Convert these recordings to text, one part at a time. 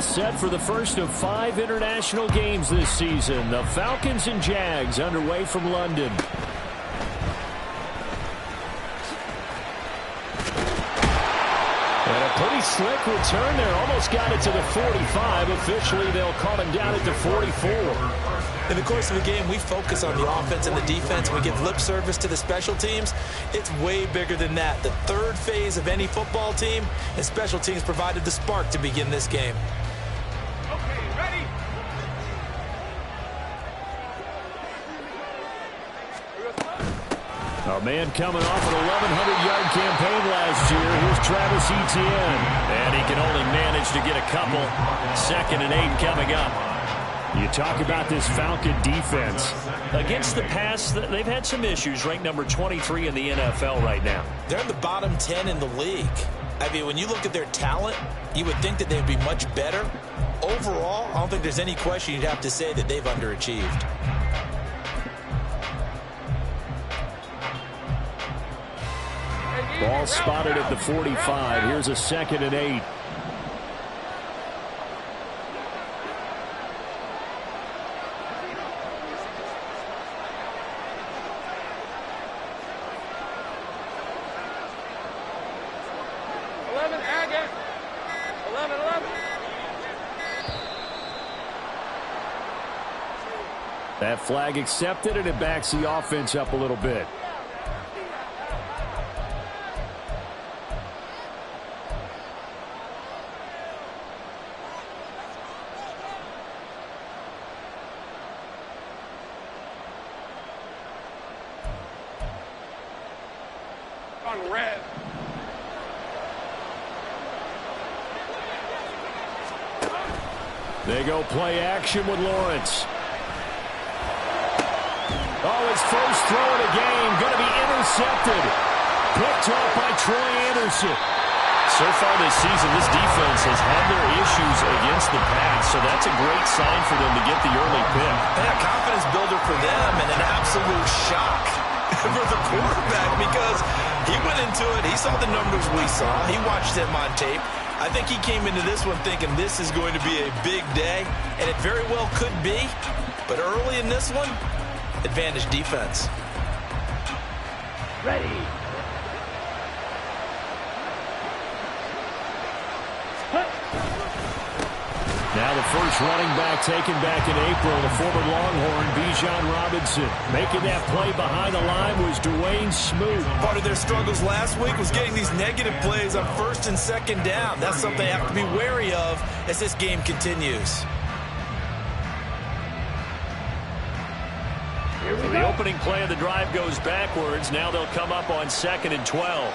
all set for the first of 5 international games this season. The Falcons and Jags underway from London. And a pretty slick return there. Almost got it to the 45. Officially, they'll call him down at the 44. In the course of a game, we focus on the offense and the defense. We give lip service to the special teams. It's way bigger than that. The third phase of any football team, and special teams provided the spark to begin this game. Okay, ready? A man coming off an 1,100-yard campaign last year. Here's Travis Etienne. And he can only manage to get a couple. 2nd and 8 coming up. You talk about this Falcon defense. Against the pass, they've had some issues. Ranked number 23 in the NFL right now. They're in the bottom 10 in the league. I mean, when you look at their talent, you would think that they'd be much better. Overall, I don't think there's any question you'd have to say that they've underachieved. Ball spotted at the 45. Here's a 2nd and 8. That flag accepted, and it backs the offense up a little bit. On red. They go play action with Lawrence. Oh, his first throw of the game going to be intercepted. Picked off by Troy Anderson. So far this season, this defense has had their issues against the pass, so that's a great sign for them to get the early pick. Yeah, confidence builder for them and an absolute shock for the quarterback because he went into it. He saw the numbers we saw. He watched them on tape. I think he came into this one thinking this is going to be a big day, and it very well could be. But early in this one, advantage defense. Ready. Now the first running back taken back in April, the former Longhorn, Bijan Robinson. Making that play behind the line was Dwayne Smoot. Part of their struggles last week was getting these negative plays on 1st and 2nd down. That's something they have to be wary of as this game continues. So the opening play of the drive goes backwards. Now they'll come up on 2nd and 12.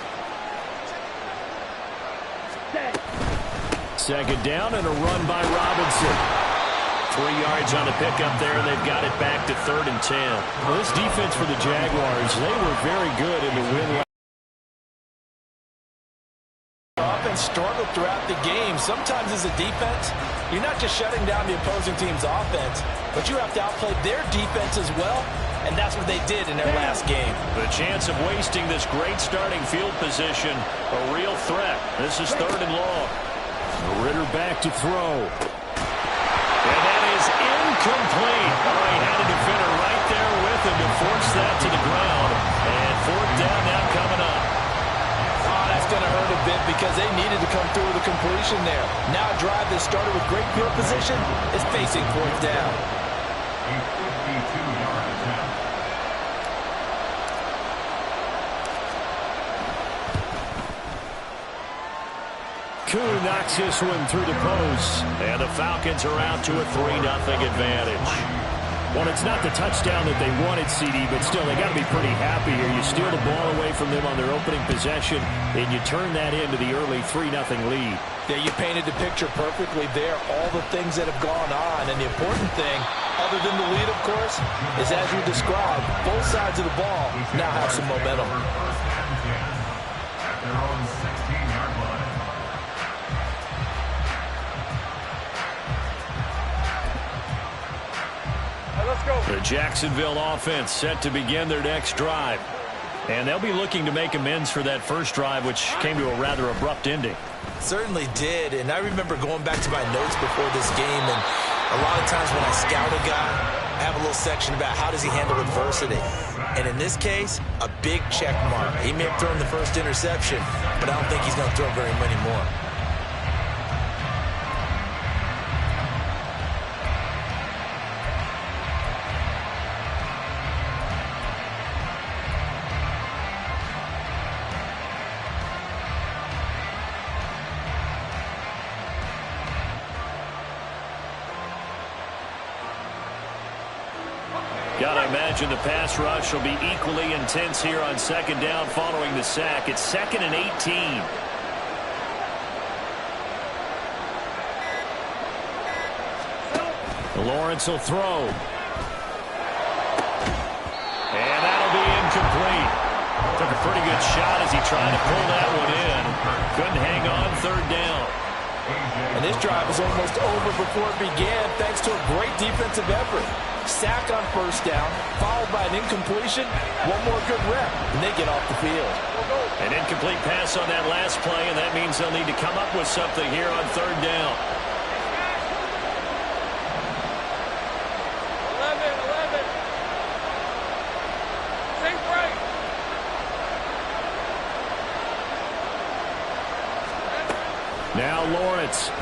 2nd down and a run by Robinson. 3 yards on the pickup there, and they've got it back to 3rd and 10. Well, this defense for the Jaguars, they were very good in the win. Offense struggled throughout the game. Sometimes as a defense, you're not just shutting down the opposing team's offense, but you have to outplay their defense as well, and that's what they did in their last game. The chance of wasting this great starting field position, a real threat. This is 3rd and long. Ritter back to throw. And that is incomplete. Oh, he had a defender right there with him to force that to the ground. And 4th down now coming up. Oh, that's going to hurt a bit because they needed to come through with a completion there. Now a drive that started with great field position is facing 4th down. A 52-yard attempt. Koo knocks this one through the post. And the Falcons are out to a 3-0 advantage. Well, it's not the touchdown that they wanted, CD, but still, they got to be pretty happy here. You steal the ball away from them on their opening possession, and you turn that into the early 3-0 lead. Yeah, you painted the picture perfectly there. All the things that have gone on, and the important thing, other than the lead, of course, is as you described, both sides of the ball now have some momentum. At their own 16-yard line. The Jacksonville offense set to begin their next drive. And they'll be looking to make amends for that first drive, which came to a rather abrupt ending. Certainly did, and I remember going back to my notes before this game, and a lot of times when I scout a guy, I have a little section about how does he handle adversity. And in this case, a big check mark. He may have thrown the first interception, but I don't think he's going to throw very many more. Gotta imagine the pass rush will be equally intense here on second down following the sack. It's 2nd and 18. Lawrence will throw. And that'll be incomplete. Took a pretty good shot as he tried to pull that one in. Couldn't hang on, 3rd down. And this drive is almost over before it began thanks to a great defensive effort. Sack on 1st down, followed by an incompletion. One more good rep, and they get off the field. An incomplete pass on that last play, and that means they'll need to come up with something here on 3rd down. 11. Safe break. Now Lawrence.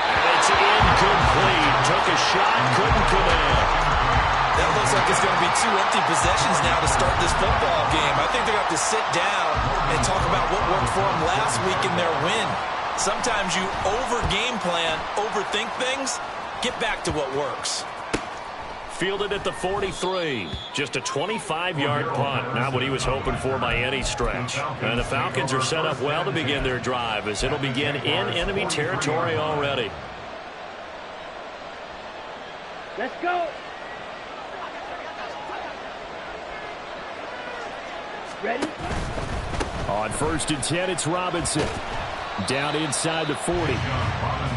And it's incomplete. Took a shot, couldn't connect. That looks like it's going to be 2 empty possessions now to start this football game. I think they're going to have to sit down and talk about what worked for them last week in their win. Sometimes you over-game plan, overthink things, get back to what works. Fielded at the 43. Just a 25-yard punt. Not what he was hoping for by any stretch. And the Falcons are set up well to begin their drive as it'll begin in enemy territory already. Let's go. Ready? On 1st and 10, it's Robinson. Down inside the 40.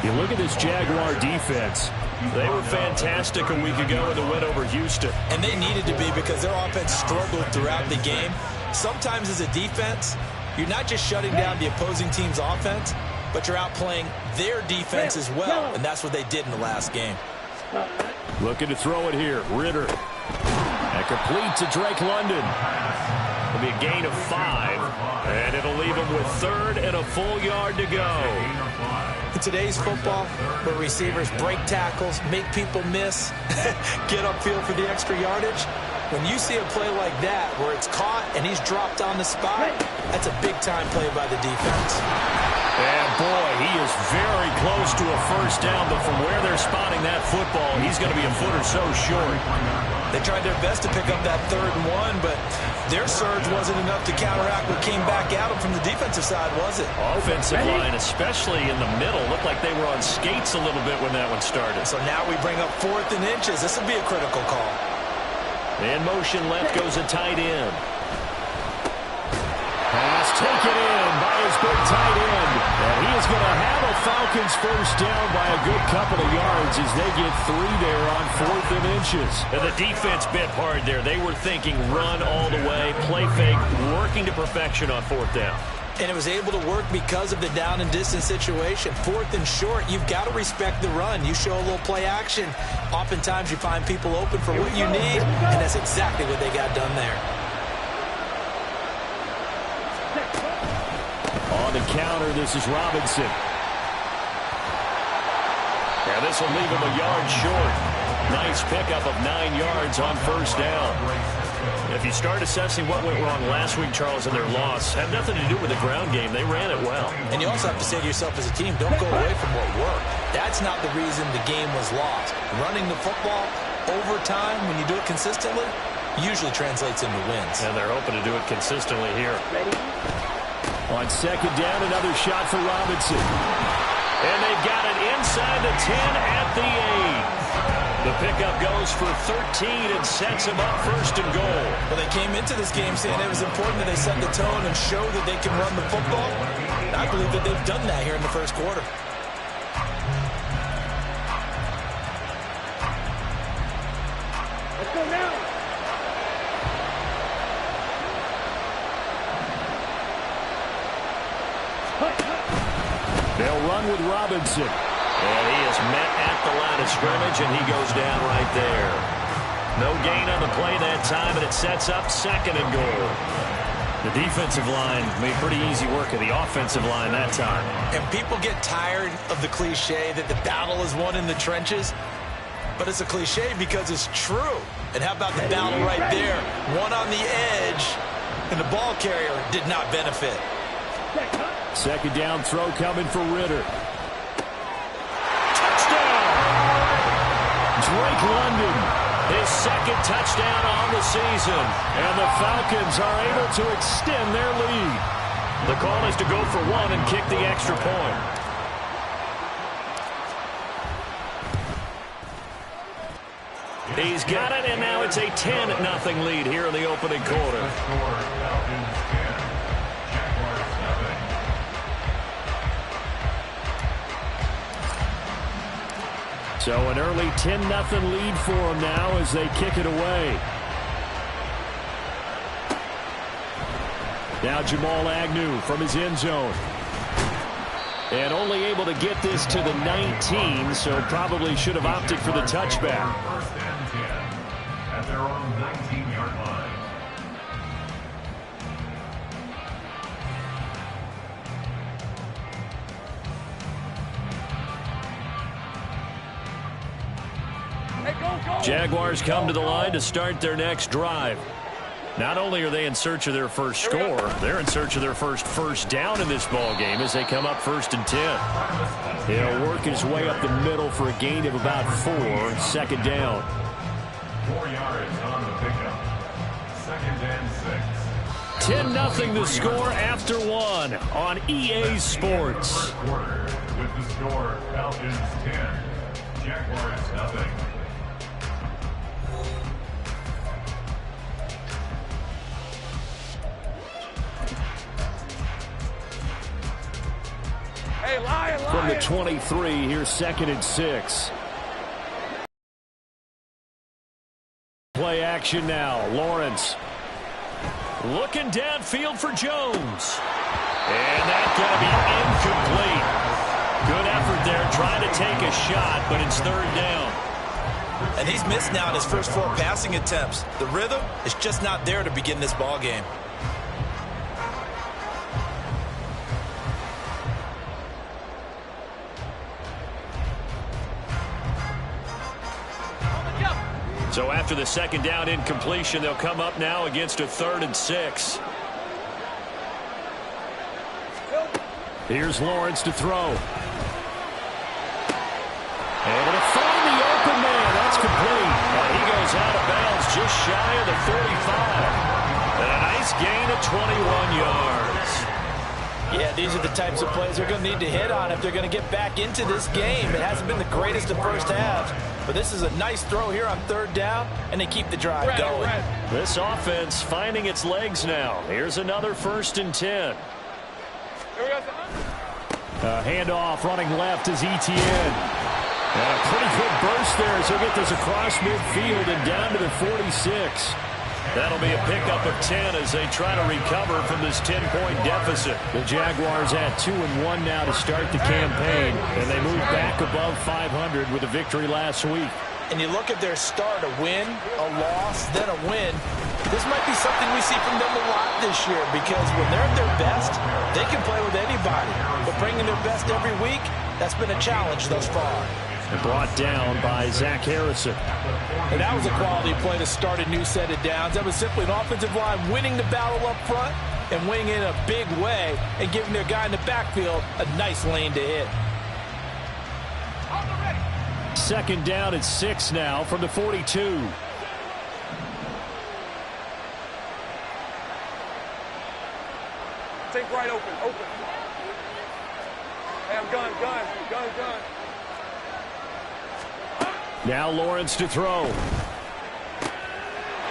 You look at this Jaguar defense. They were fantastic a week ago in the win over Houston. And they needed to be because their offense struggled throughout the game. Sometimes as a defense, you're not just shutting down the opposing team's offense, but you're outplaying their defense as well. And that's what they did in the last game. Looking to throw it here. Ritter. And complete to Drake London. It'll be a gain of 5. And it'll leave him with 3rd and a full yard to go. In today's football, where receivers break tackles, make people miss, get upfield for the extra yardage, when you see a play like that where it's caught and he's dropped on the spot, that's a big-time play by the defense. And, boy, he is very close to a 1st down, but from where they're spotting that football, he's going to be a foot or so short. They tried their best to pick up that 3rd and 1, but their surge wasn't enough to counteract what came back at them from the defensive side, was it? Offensive line, especially in the middle, looked like they were on skates a little bit when that one started. So now we bring up 4th and inches. This will be a critical call. In motion left goes a tight end. Pass taken in by his big tight end. And he is going to have a Falcons 1st down by a good couple of yards as they get 3 there on 4th and inches. And the defense bit hard there. They were thinking run all the way, play fake, working to perfection on 4th down. And it was able to work because of the down and distance situation. 4th and short, you've got to respect the run. You show a little play action. Oftentimes you find people open for what you need, and that's exactly what they got done there. On the counter, this is Robinson. Yeah, this will leave him a yard short. Nice pickup of 9 yards on 1st down. If you start assessing what went wrong last week, Charles, in their loss, had nothing to do with the ground game. They ran it well. And you also have to say to yourself as a team, don't go away from what worked. That's not the reason the game was lost. Running the football over time, when you do it consistently, usually translates into wins. And they're hoping to do it consistently here. On 2nd down, another shot for Robinson. And they've got it inside the 10 at the 8. The pickup goes for 13 and sets him up 1st and goal. Well, they came into this game saying it was important that they set the tone and show that they can run the football. And I believe that they've done that here in the 1st quarter. Let's go now. They'll run with Robinson. And he is met at the line of scrimmage, and he goes down right there. No gain on the play that time, and it sets up 2nd and goal. The defensive line made pretty easy work of the offensive line that time. And people get tired of the cliche that the battle is won in the trenches. But it's a cliche because it's true. And how about the battle right there? One on the edge, and the ball carrier did not benefit. 2nd down throw coming for Ritter. Drake London, his 2nd touchdown on the season. And the Falcons are able to extend their lead. The call is to go for 1 and kick the extra point. He's got it, and now it's a 10-0 lead here in the opening quarter. So an early 10-0 lead for them now as they kick it away. Now Jamal Agnew from his end zone. And only able to get this to the 19, so probably should have opted for the touchback. 1st and 10 at their own 19-yard line. Jaguars come to the line to start their next drive. Not only are they in search of their first score, they're in search of their first down in this ball game as they come up 1st and 10. He'll work his way up the middle for a gain of about 4, 2nd down. 4 yards on the pickup. 2nd and 6. 10-0 the score after 1 on EA Sports. First quarter with the score Falcons 10, Jaguars 0. From the 23, here's 2nd and 6. Play action now. Lawrence looking downfield for Jones. And that's going to be incomplete. Good effort there trying to take a shot, but it's 3rd down. And he's missed now in his first 4 passing attempts. The rhythm is just not there to begin this ball game. So after the 2nd down incompletion, they'll come up now against a 3rd and 6. Here's Lawrence to throw. Able to find the open man. That's complete. And he goes out of bounds just shy of the 45. And a nice gain of 21 yards. Yeah, these are the types of plays they're going to need to hit on if they're going to get back into this game. It hasn't been the greatest of first halves, but this is a nice throw here on 3rd down, and they keep the drive going. This offense finding its legs now. Here's another 1st and 10. Handoff running left is Etienne. And a pretty good burst there as he'll get this across midfield and down to the 46. That'll be a pickup of 10 as they try to recover from this 10-point deficit. The Jaguars had 2-1 now to start the campaign, and they moved back above 500 with a victory last week. And you look at their start, a win, a loss, then a win. This might be something we see from them a lot this year because when they're at their best, they can play with anybody. But bringing their best every week, that's been a challenge thus far. And brought down by Zach Harrison. And that was a quality play to start a new set of downs. That was simply an offensive line winning the battle up front and winning in a big way and giving their guy in the backfield a nice lane to hit. 2nd down at 6 now from the 42. Take right open. Hey, I'm gun. Now Lawrence to throw.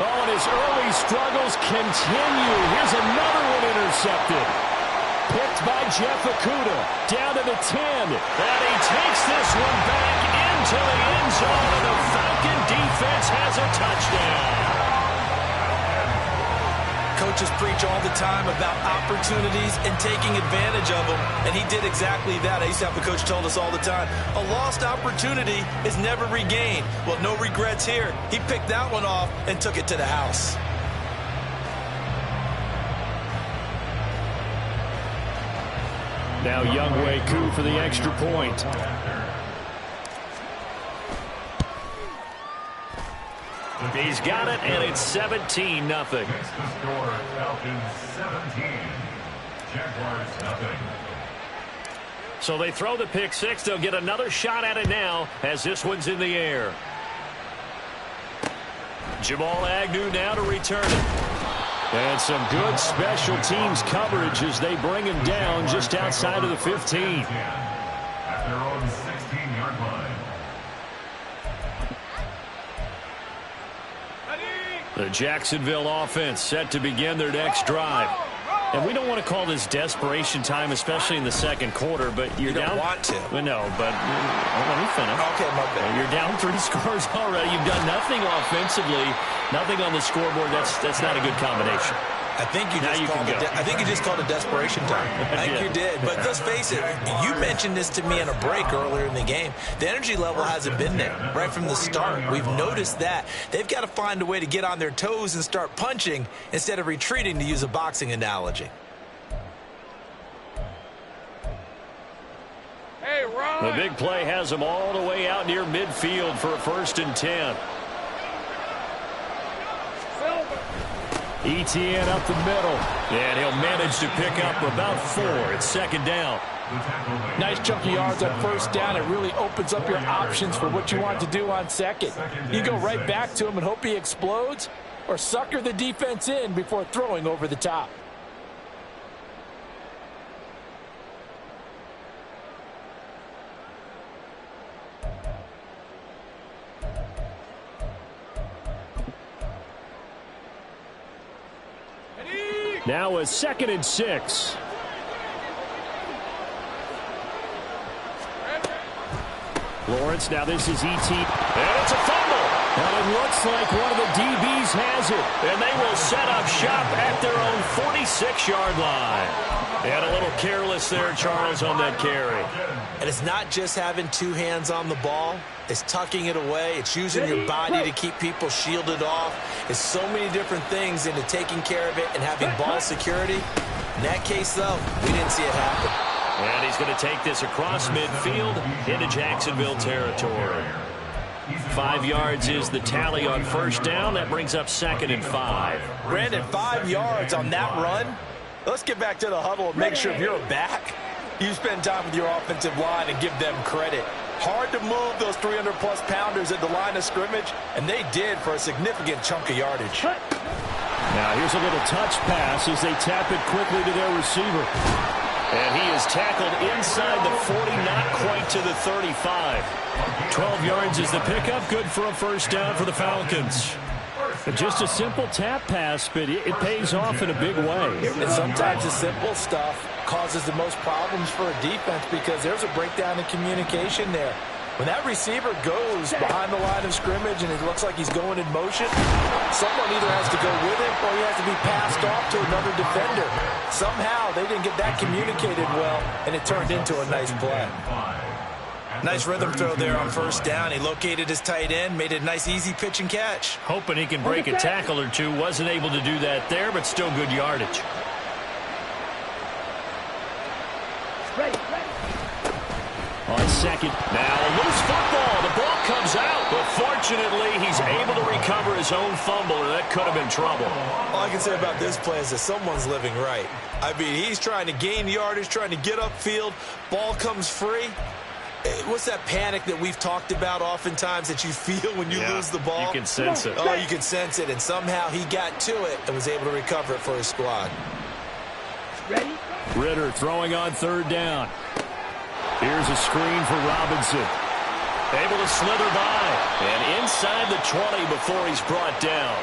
Oh, and his early struggles continue. Here's another one intercepted. Picked by Jeff Okudah. Down to the 10. And he takes this one back into the end zone, and the Falcon defense has a touchdown. Coaches preach all the time about opportunities and taking advantage of them, and he did exactly that. I used to have a coach told us all the time, a lost opportunity is never regained. Well, no regrets here. He picked that one off and took it to the house. Now Younghoe Koo for the extra point. He's got it, and it's 17-0. Next to score, Falcons 17, Jaguars nothing. So they throw the pick six. They'll get another shot at it now as this one's in the air. Jamal Agnew now to return it. And some good special teams coverage as they bring him down just outside of the 15. At their own 16-yard line. The Jacksonville offense set to begin their next drive. And we don't want to call this desperation time, especially in the second quarter, but you're down. You don't want to. Well, no, but let me finish. Okay, my bad. You're down 3 scores already. You've done nothing offensively, nothing on the scoreboard. That's not a good combination. I think you just called it desperation time. I think you did. But let's face it, you mentioned this to me in a break earlier in the game. The energy level hasn't been there right from the start. We've noticed that. They've got to find a way to get on their toes and start punching instead of retreating, to use a boxing analogy. Hey, Ron. The big play has them all the way out near midfield for a 1st and 10. Etienne up the middle, and he'll manage to pick up about 4. It's 2nd down. Nice chunk of yards on 1st down. It really opens up your options for what you want to do on 2nd. You go right back to him and hope he explodes, or sucker the defense in before throwing over the top. Now a 2nd and 6. Lawrence, now this is E.T. And it's a fumble. And it looks like one of the DBs has it. And they will set up shop at their own 46-yard line. And a little careless there, Charles, on that carry. And it's not just having 2 hands on the ball. It's tucking it away. It's using your body to keep people shielded off. It's so many different things into taking care of it and having ball security. In that case, though, we didn't see it happen. And he's going to take this across midfield into Jacksonville territory. 5 yards is the tally on 1st down. That brings up 2nd and 5. Brandon, 5 yards on that run. Let's get back to the huddle and make sure if you're back, you spend time with your offensive line and give them credit. Hard to move those 300-plus pounders at the line of scrimmage, and they did for a significant chunk of yardage. Now here's a little touch pass as they tap it quickly to their receiver. And he is tackled inside the 40, not quite to the 35. 12 yards is the pickup, good for a 1st down for the Falcons. Just a simple tap pass, but it pays off in a big way. And sometimes the simple stuff causes the most problems for a defense because there's a breakdown in communication there. When that receiver goes behind the line of scrimmage and it looks like he's going in motion, someone either has to go with him or he has to be passed off to another defender. Somehow they didn't get that communicated well, and it turned into a nice play. Nice rhythm throw there on 1st down. He located his tight end, made it a nice easy pitch and catch. Hoping he can break a tackle or two. Wasn't able to do that there, but still good yardage. On 2nd. Now a loose football. The ball comes out. But fortunately, he's able to recover his own fumble, and that could have been trouble. All I can say about this play is that someone's living right. I mean, he's trying to gain yardage, trying to get upfield. Ball comes free. What's that panic that we've talked about oftentimes that you feel when you lose the ball? You can sense it. Oh, you can sense it, and somehow he got to it and was able to recover it for his squad. Ready? Ritter throwing on 3rd down. Here's a screen for Robinson. Able to slither by. And inside the 20 before he's brought down.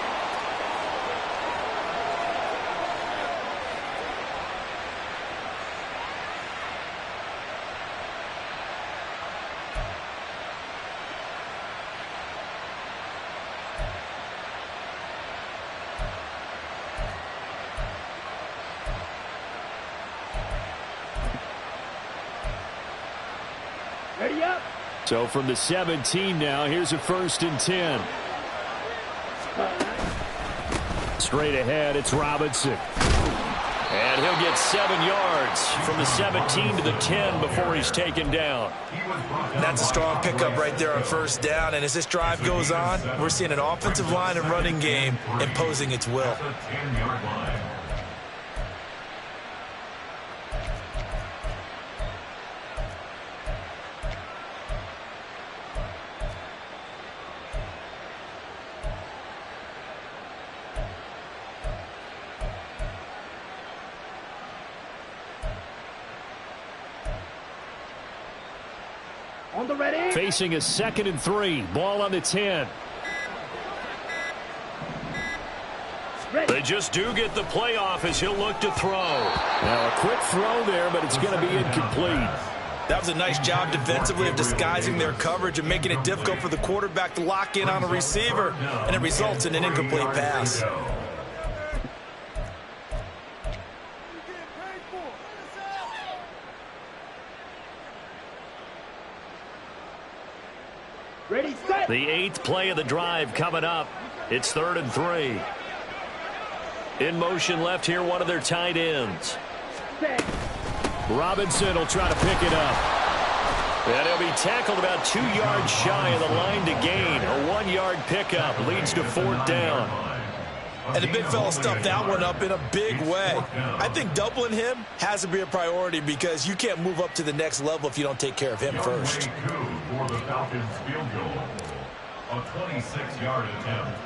So from the 17 now, here's a 1st and 10. Straight ahead, it's Robinson. And he'll get 7 yards from the 17 to the 10 before he's taken down. That's a strong pickup right there on 1st down. And as this drive goes on, we're seeing an offensive line and running game imposing its will. On the ready. Facing a 2nd and 3. Ball on the 10. Ready. They just do get the playoff as he'll look to throw. Now a quick throw there, but it's going to be incomplete. That was a nice job defensively of disguising their coverage and making it difficult for the quarterback to lock in on a receiver, and it results in an incomplete pass. Ready, set. The 8th play of the drive coming up. It's 3rd and 3. In motion left here, one of their tight ends. Set. Robinson will try to pick it up. And he'll be tackled about 2 yards shy of the line to gain. A 1-yard pickup leads to 4th down. And the big fella stuffed that one up in a big way. I think doubling him has to be a priority because you can't move up to the next level if you don't take care of him first. For the Falcons field goal, a 26-yard attempt.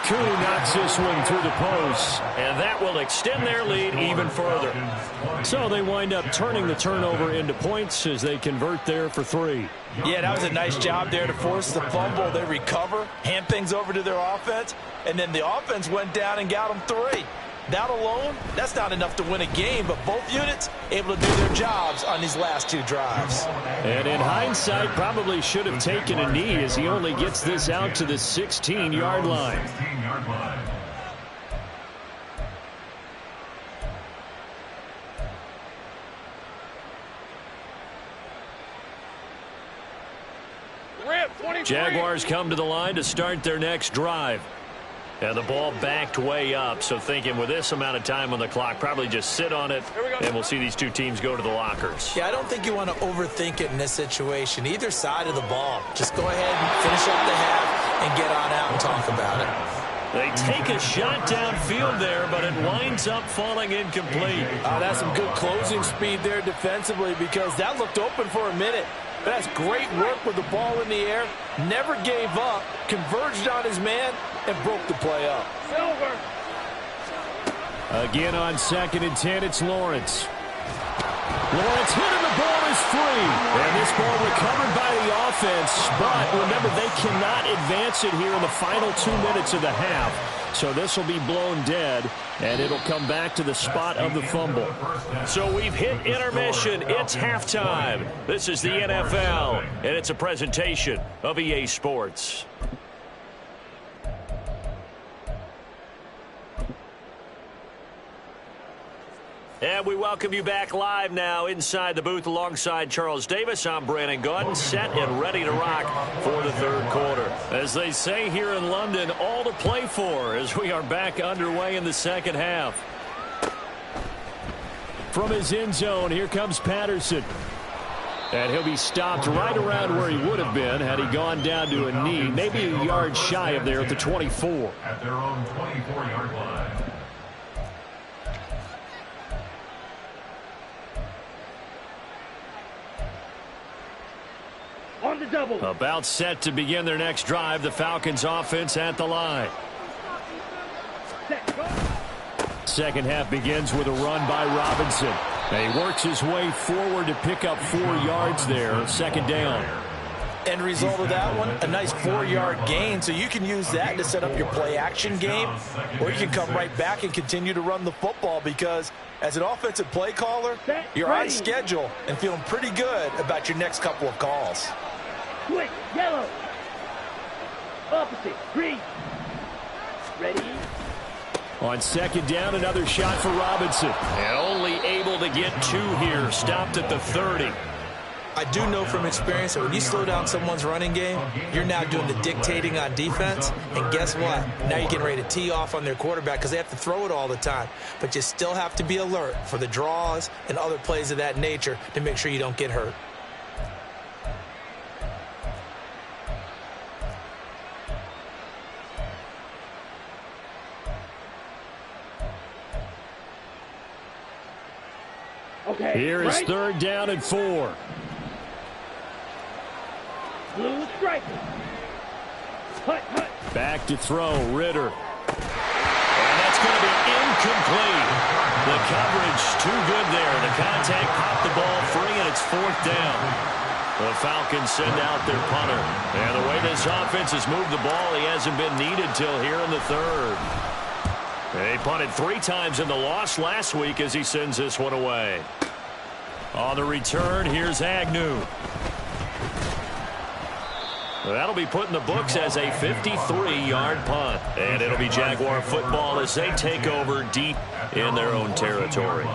Cooney knocks this one through the post, and that will extend their lead even further. So they wind up turning the turnover into points as they convert there for 3. Yeah, that was a nice job there to force the fumble. They recover, hand things over to their offense, and then the offense went down and got them 3. That alone, that's not enough to win a game, but both units able to do their jobs on these last 2 drives. And in hindsight, probably should have taken a knee as he only gets this out to the 16-yard line. 16-yard line. Rip, 23. Jaguars come to the line to start their next drive. And the ball backed way up, so thinking with this amount of time on the clock, probably just sit on it, and we'll see these 2 teams go to the lockers. Yeah, I don't think you want to overthink it in this situation. Either side of the ball. Just go ahead and finish up the half and get on out and talk about it. They take a shot downfield there, but it winds up falling incomplete. That's some good closing speed there defensively because that looked open for a minute. But that's great work with the ball in the air. Never gave up, converged on his man, and broke the play up. Silver. Again on 2nd and 10, it's Lawrence. Lawrence hit and the ball is free. And this ball recovered by the offense, but remember they cannot advance it here in the final 2 minutes of the half. So this will be blown dead, and it'll come back to the spot of the fumble. So we've hit intermission. It's halftime. This is the NFL, and it's a presentation of EA Sports. And we welcome you back live now inside the booth alongside Charles Davis. I'm Brandon Gaudin, set and ready to rock for the 3rd quarter. As they say here in London, all to play for as we are back underway in the 2nd half. From his end zone, here comes Patterson. And he'll be stopped right around where he would have been had he gone down to a knee, maybe a yard shy of there at the 24. At their own 24-yard line. On the double. About set to begin their next drive, the Falcons offense at the line. Set, go. 2nd half begins with a run by Robinson. And he works his way forward to pick up 4 yards there. 2nd down. End result of that one, a nice 4-yard gain. So you can use that to set up your play-action game, or you can come right back and continue to run the football because as an offensive play caller, you're on schedule and feeling pretty good about your next couple of calls. Quick, yellow. Opposite, green. Ready? On second down, another shot for Robinson. And only able to get 2 here. Stopped at the 30. I do know from experience that when you slow down someone's running game, you're now doing the dictating on defense. And guess what? Now you're getting ready to tee off on their quarterback because they have to throw it all the time. But you still have to be alert for the draws and other plays of that nature to make sure you don't get hurt. Okay. Here is right. third down and 4. Blue striker. Hut, hut. Back to throw, Ritter. And that's going to be incomplete. The coverage too good there. The contact popped the ball free, and it's 4th down. The Falcons send out their punter. And the way this offense has moved the ball, he hasn't been needed till here in the 3rd. They punted 3 times in the loss last week as he sends this one away. On the return, here's Agnew. That'll be put in the books as a 53-yard punt. And it'll be Jaguar football as they take over deep in their own territory.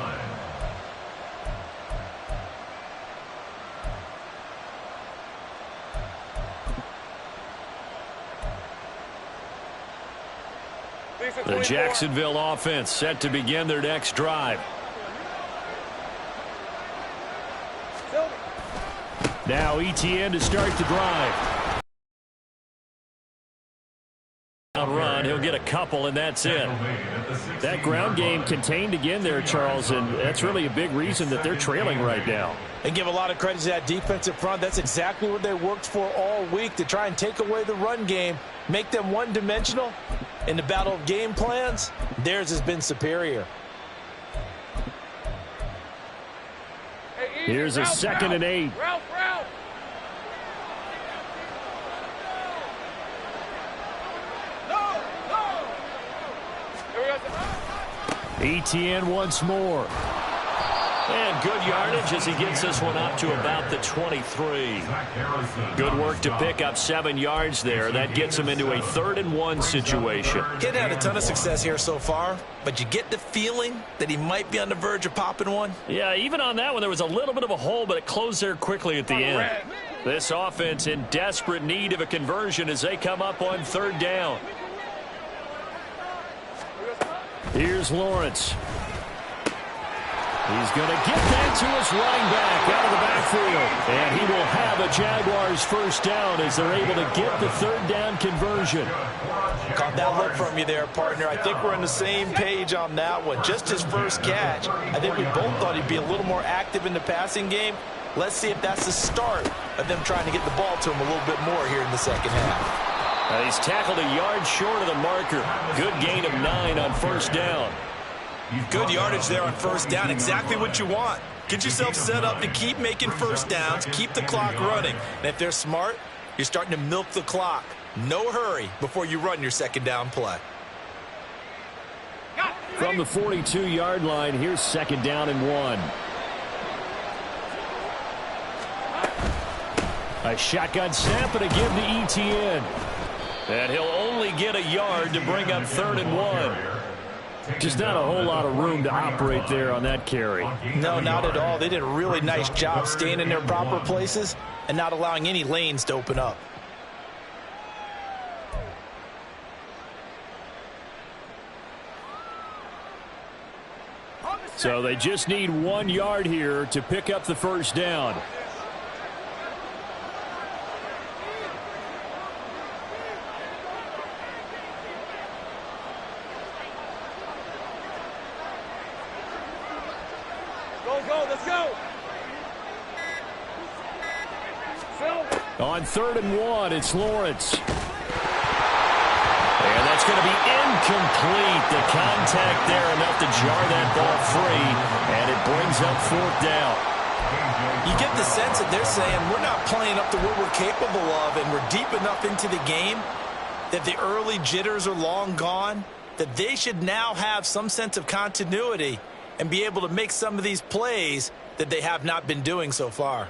The Jacksonville offense set to begin their next drive. Now ETN to start the drive. Run, he'll get a couple, and that's it. That ground game contained again there, Charles, and that's really a big reason that they're trailing right now. And give a lot of credit to that defensive front. That's exactly what they worked for all week, to try and take away the run game, make them one-dimensional. In the battle of game plans, theirs has been superior. Here's a 2nd and 8. Ralph. ETN once more. And good yardage as he gets this one up to about the 23. Good work to pick up 7 yards there. That gets him into a 3rd and 1 situation. Getting had a ton of success here so far, but you get the feeling that he might be on the verge of popping one. Yeah, even on that one, there was a little bit of a hole, but it closed there quickly at the end. This offense in desperate need of a conversion as they come up on 3rd down. Here's Lawrence. He's going to get that to his running back out of the backfield. And he will have a Jaguars 1st down as they're able to get the 3rd down conversion. Caught that look from you there, partner. I think we're on the same page on that one. Just his first catch. I think we both thought he'd be a little more active in the passing game. Let's see if that's the start of them trying to get the ball to him a little bit more here in the second half. He's tackled a yard short of the marker. Good gain of 9 on 1st down. Good yardage there on 1st down. Exactly what you want. Get yourself set up to keep making 1st downs, keep the clock running. And if they're smart, you're starting to milk the clock. No hurry before you run your 2nd down play. From the 42-yard line, here's 2nd down and 1. A shotgun snap and a give to ETN. And he'll only get a yard to bring up 3rd and 1. Just not a whole lot of room to operate there on that carry. No, not at all. They did a really nice job staying in their proper places and not allowing any lanes to open up. So they just need 1 yard here to pick up the 1st down. Let's go. On 3rd and 1, it's Lawrence. And that's going to be incomplete. The contact there enough to jar that ball free, and it brings up 4th down. You get the sense that they're saying we're not playing up to what we're capable of, and we're deep enough into the game that the early jitters are long gone, that they should now have some sense of continuity and be able to make some of these plays that they have not been doing so far.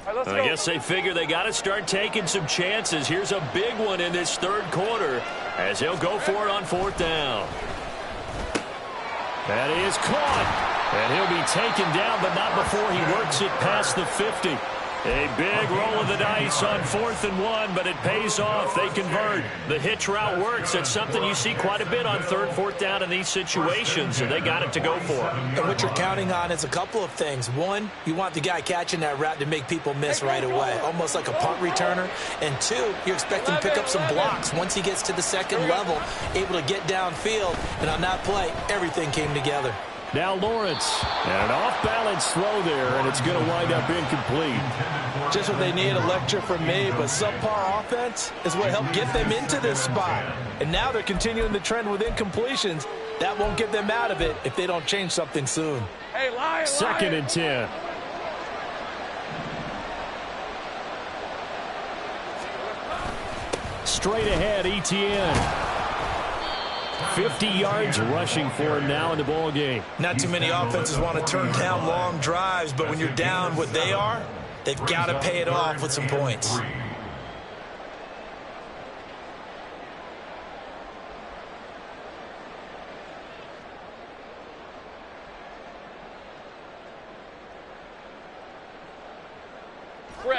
I guess they figure they got to start taking some chances. Here's a big one in this third quarter as he'll go for it on fourth down. That is caught. And he'll be taken down, but not before he works it past the 50. A big roll of the dice on 4th and 1, but it pays off. They convert. The hitch route works. That's something you see quite a bit on 3rd, 4th down in these situations, and they got it to go for. And what you're counting on is a couple of things. One, you want the guy catching that route to make people miss right away, almost like a punt returner. And two, you expect him to pick up some blocks once he gets to the second level, able to get downfield. And on that play, everything came together. Now Lawrence, and an off-balance throw there, and it's going to wind up incomplete. Just what they need, a lecture from me, but subpar offense is what helped get them into this spot. And now they're continuing the trend with incompletions. That won't get them out of it if they don't change something soon. Hey, Lion, 2nd and 10. Straight ahead, ETN. 50 yards rushing for him now in the ball game. Not too many offenses want to turn down long drives, but when you're down what they are, they've got to pay it off with some points.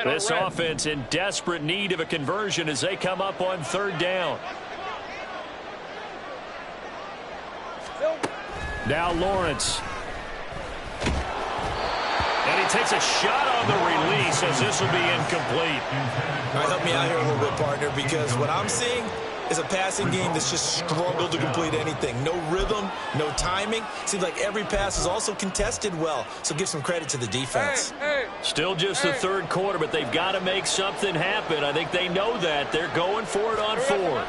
This offense in desperate need of a conversion as they come up on 3rd down. Now Lawrence. And he takes a shot on the release as this will be incomplete. All right, help me out here a little bit, partner, because what I'm seeing is a passing game that's just struggled to complete anything. No rhythm, no timing. Seems like every pass is also contested well, so give some credit to the defense. Still just the 3rd quarter, but they've got to make something happen. I think they know that. They're going for it on 4th.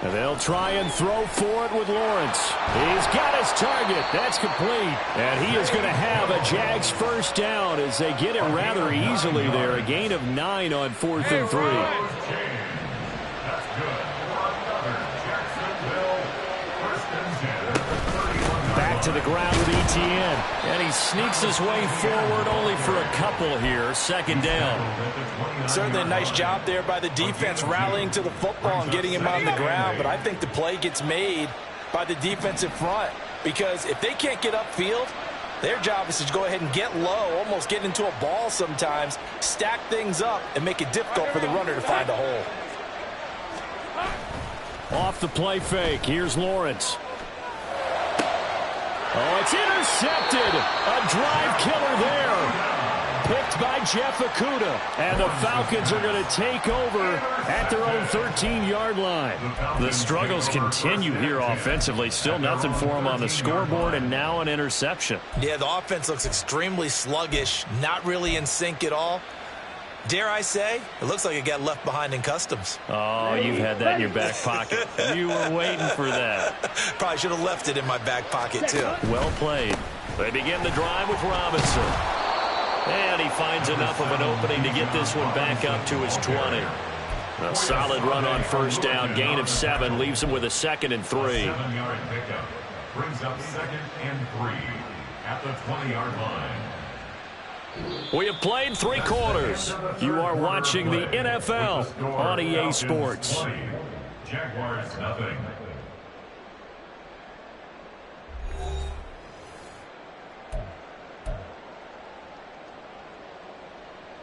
And they'll try and throw for it with Lawrence. He's got his target. That's complete. And he is going to have a Jags first down as they get it rather easily there. A gain of 9 on 4th and 3. Back to the ground with ETN. And he sneaks his way forward only for a couple here. 2nd down. Certainly a nice job there by the defense rallying to the football and getting him on the ground. But I think the play gets made by the defensive front. Because if they can't get upfield, their job is to go ahead and get low, almost get into a ball sometimes, stack things up, and make it difficult for the runner to find a hole. Off the play fake. Here's Lawrence. Oh, it's intercepted. A drive killer there. Picked by Jeff Okudah. And the Falcons are going to take over at their own 13-yard line. The struggles continue here offensively. Still nothing for them on the scoreboard, and now an interception. Yeah, the offense looks extremely sluggish, not really in sync at all. Dare I say, it looks like it got left behind in customs. Oh, you've had that in your back pocket. You were waiting for that. Probably should have left it in my back pocket, too. Well played. They begin the drive with Robinson. And he finds enough of an opening to get this one back up to his 20. A solid run on first down. Gain of 7 leaves him with a 2nd and 3. 7-yard pickup brings up 2nd and 3 at the 20-yard line. We have played 3 quarters. You are watching the NFL on EA Sports. Jaguars nothing.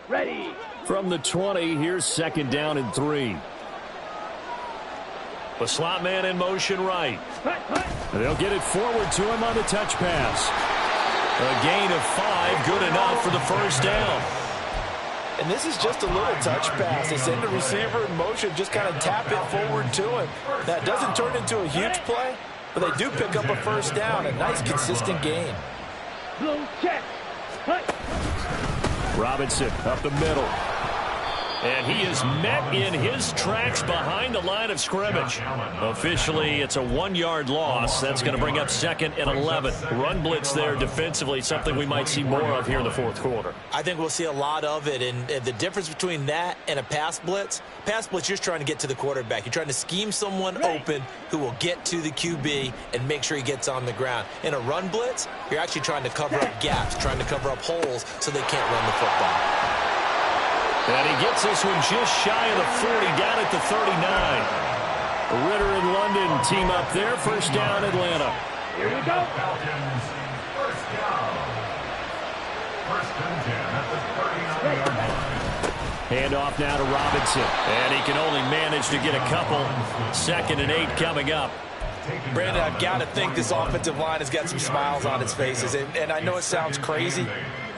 Ready. From the 20, here's 2nd down and 3. The slot man in motion right. They'll get it forward to him on the touch pass. A gain of 5, good enough for the first down. And this is just a little touch pass. They send the receiver in motion, just kind of tap it forward to him. That doesn't turn into a huge play, but they do pick up a first down. A nice, consistent gain. Blue check. Hut. Robinson up the middle. And he is met in his tracks behind the line of scrimmage. Officially, it's a 1-yard loss. That's going to bring up 2nd and 11. Run blitz there defensively, something we might see more of here in the fourth quarter. I think we'll see a lot of it, and the difference between that and a pass blitz, you're just trying to get to the quarterback. You're trying to scheme someone open who will get to the QB and make sure he gets on the ground. In a run blitz, you're actually trying to cover up gaps, trying to cover up holes so they can't run the football. And he gets this one just shy of the 40, down at the 39. Ritter and London team up there. First down, Atlanta. Here we go. Falcons, first down. First and 10 at the 39-yard line. Handoff now to Robinson. And he can only manage to get a couple. 2nd and 8 coming up. Brandon, I've got to think this offensive line has got some smiles on its faces. And I know it sounds crazy,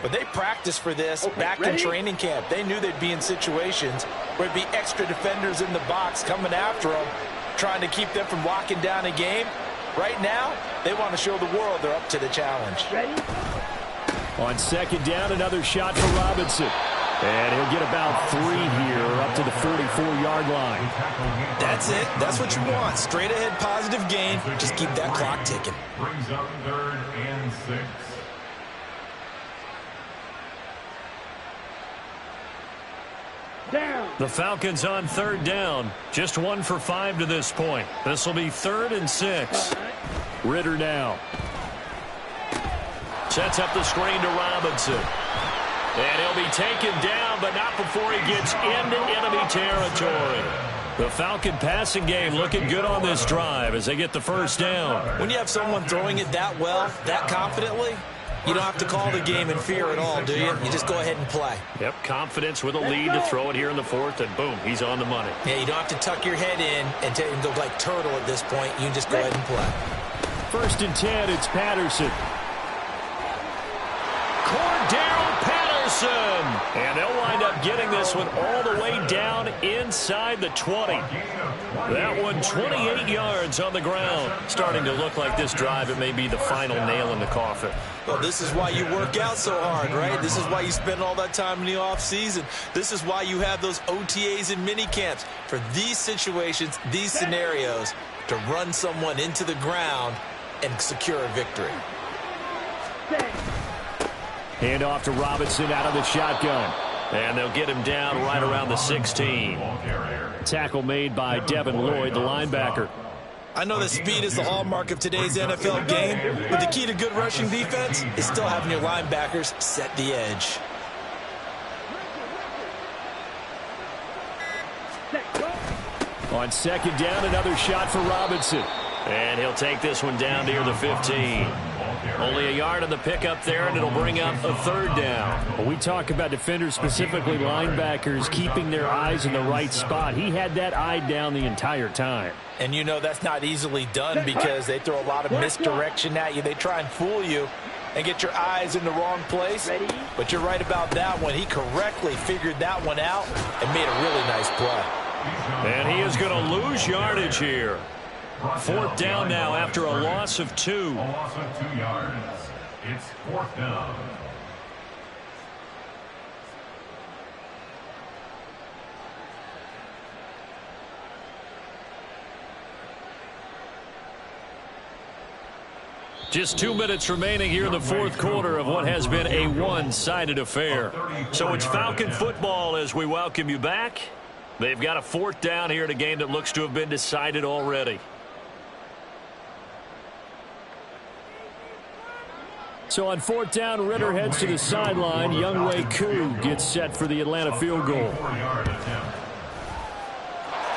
but they practiced for this back in training camp. They knew they'd be in situations where there'd be extra defenders in the box coming after them, trying to keep them from locking down a game. Right now, they want to show the world they're up to the challenge. Ready? On 2nd down, another shot for Robinson. And he'll get about 3 here, up to the 44-yard line. That's it. That's what you want. Straight ahead positive gain. Just keep that clock ticking. Brings up 3rd and 6. Down. The Falcons on 3rd down. Just 1 for 5 to this point. This will be 3rd and 6. Ritter now. Sets up the screen to Robinson. And he'll be taken down, but not before he gets into enemy territory. The Falcon passing game looking good on this drive as they get the first down. When you have someone throwing it that well, that confidently, you don't have to call the game in fear at all, do you? You just go ahead and play. Yep, confidence with a lead to throw it here in the 4th, and boom, he's on the money. Yeah, you don't have to tuck your head in and go like turtle at this point. You can just go ahead and play. 1st and 10, it's Patterson. Cordero Patterson. And they'll wind up getting this one all the way down inside the 20. That one 28 yards on the ground. Starting to look like this drive, it may be the final nail in the coffin. Well, this is why you work out so hard, right? This is why you spend all that time in the offseason. This is why you have those OTAs and mini camps. For these situations, these scenarios, to run someone into the ground and secure a victory. Hand off to Robinson out of the shotgun. And they'll get him down right around the 16. Tackle made by Devin Lloyd, the linebacker. I know that speed is the hallmark of today's NFL game, but the key to good rushing defense is still having your linebackers set the edge. On 2nd down, another shot for Robinson. And he'll take this one down near the 15. Only a yard on the pickup there, and it'll bring up a 3rd down. When we talk about defenders, specifically linebackers, keeping their eyes in the right spot, he had that eye down the entire time. And you know that's not easily done because they throw a lot of misdirection at you. They try and fool you and get your eyes in the wrong place. But you're right about that one. He correctly figured that one out and made a really nice play. And he is going to lose yardage here. 4th down now after a loss of 2. A loss of 2 yards. It's 4th down. Just 2 minutes remaining here in the 4th quarter of what has been a one-sided affair. So it's Falcon football as we welcome you back. They've got a 4th down here in a game that looks to have been decided already. So on 4th down, Ritter heads to the sideline. Younghoe Koo gets set for the Atlanta field goal.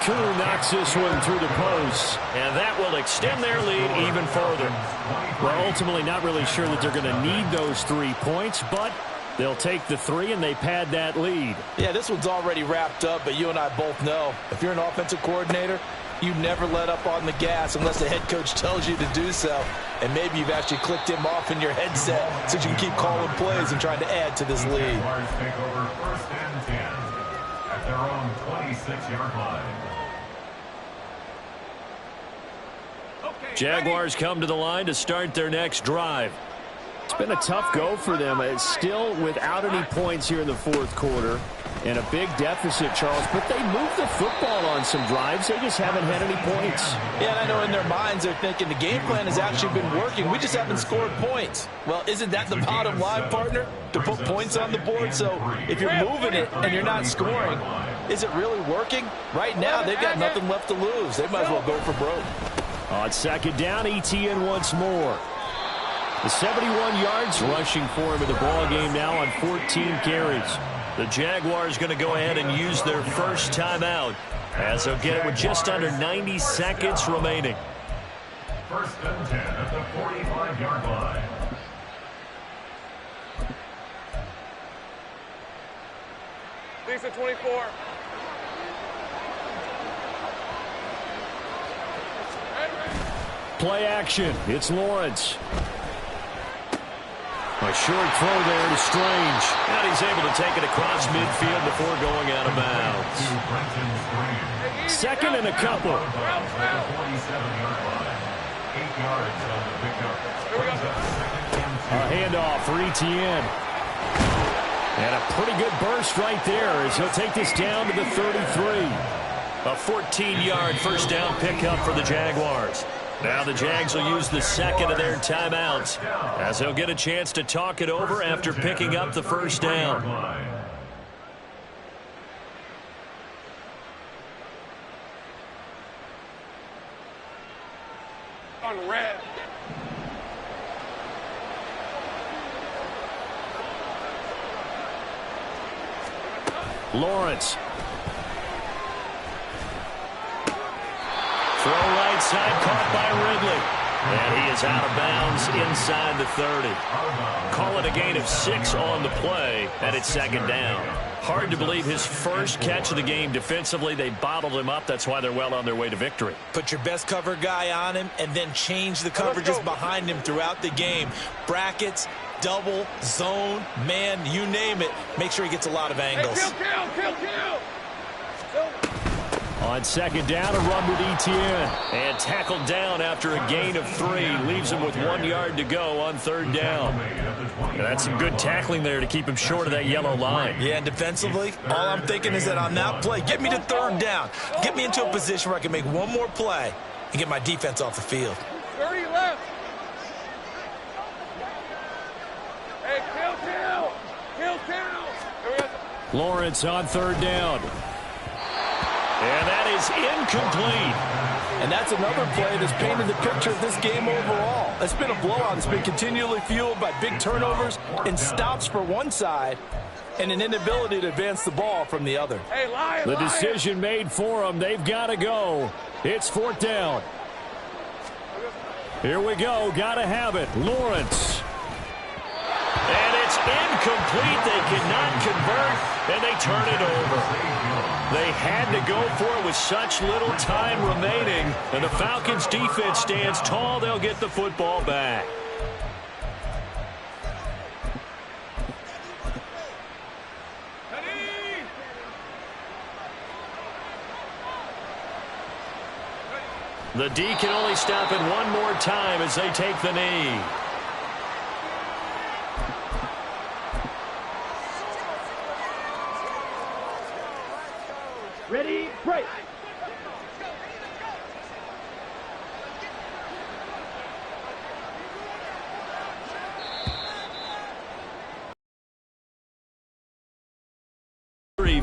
Koo knocks this one through the post, and that will extend their lead even further. We're ultimately not really sure that they're going to need those 3 points, but they'll take the 3 and they pad that lead. Yeah, this one's already wrapped up, but you and I both know if you're an offensive coordinator, you never let up on the gas unless the head coach tells you to do so. And maybe you've actually clicked him off in your headset so you can keep calling plays and trying to add to this lead. Jaguars take over 1st and 10 at their own 26-yard line. Jaguars come to the line to start their next drive. It's been a tough go for them. It's still without any points here in the 4th quarter. And a big deficit, Charles, but they moved the football on some drives. They just haven't had any points. Yeah, and I know in their minds they're thinking the game plan has actually been working. We just haven't scored points. Well, isn't that the bottom line, partner? To put points on the board? So if you're moving it and you're not scoring, is it really working? Right now, they've got nothing left to lose. They might as well go for broke. On second down, ETN once more. The 71 yards rushing for him in the ball game now on 14 carries. The Jaguars going to go ahead and use their first timeout as they'll get it with just under 90 seconds remaining. First and 10 at the 45-yard line. Lisa 24. Play action. It's Lawrence. A short throw there to Strange. And he's able to take it across midfield before going out of bounds. Second and a couple. 47-yard line. 8 yards on the pickup. A handoff for ETN. And a pretty good burst right there as he'll take this down to the 33. A 14-yard first down pickup for the Jaguars. Now the Jags will use the second of their timeouts as they'll get a chance to talk it over after picking up the first down. On red. Lawrence. Throw right side, caught by Ridley. And he is out of bounds inside the 30. Call it a gain of 6 on the play, and it's second down. Hard to believe his first catch of the game defensively. They bottled him up. That's why they're well on their way to victory. Put your best cover guy on him and then change the coverages behind him throughout the game. Brackets, double, zone, man, you name it. Make sure he gets a lot of angles. Hey, kill. On second down, a run with ETN. And tackled down after a gain of 3. Leaves him with 1 yard to go on third down. And that's some good tackling there to keep him short of that yellow line. Yeah, and defensively, all I'm thinking is that on that play, get me to third down. Get me into a position where I can make one more play and get my defense off the field. 30 left. Hey, kill. Lawrence on third down. And that is incomplete. And that's another play that's painted the picture of this game overall. It's been a blowout. It's been continually fueled by big turnovers and stops for one side and an inability to advance the ball from the other. Hey, Lion. The decision made for them. They've got to go. It's fourth down. Here we go. Got to have it. Lawrence. And it's incomplete. They cannot convert, and they turn it over. They had to go for it with such little time remaining, and the Falcons defense stands tall. They'll get the football back. The D can only stop it one more time as they take the knee. Ready, break.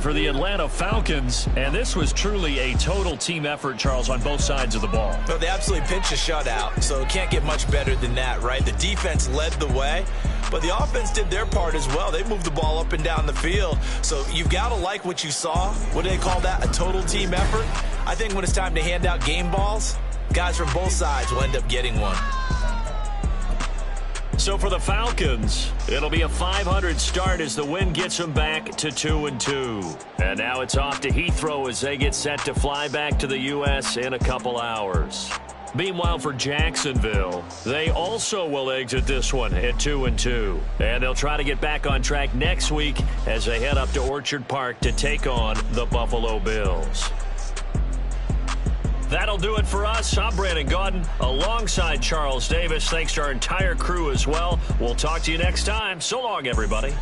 For the Atlanta Falcons, and this was truly a total team effort, Charles, on both sides of the ball. Well, they absolutely pinched a shutout, so it can't get much better than that, right? The defense led the way, but the offense did their part as well. They moved the ball up and down the field, so you've got to like what you saw. What do they call that? A total team effort? I think when it's time to hand out game balls, guys from both sides will end up getting one. So for the Falcons, it'll be a 500 start as the win gets them back to 2-2. And now it's off to Heathrow as they get set to fly back to the U.S. in a couple hours. Meanwhile, for Jacksonville, they also will exit this one at 2-2. And they'll try to get back on track next week as they head up to Orchard Park to take on the Buffalo Bills. That'll do it for us. I'm Brandon Gaudin alongside Charles Davis. Thanks to our entire crew as well. We'll talk to you next time. So long, everybody.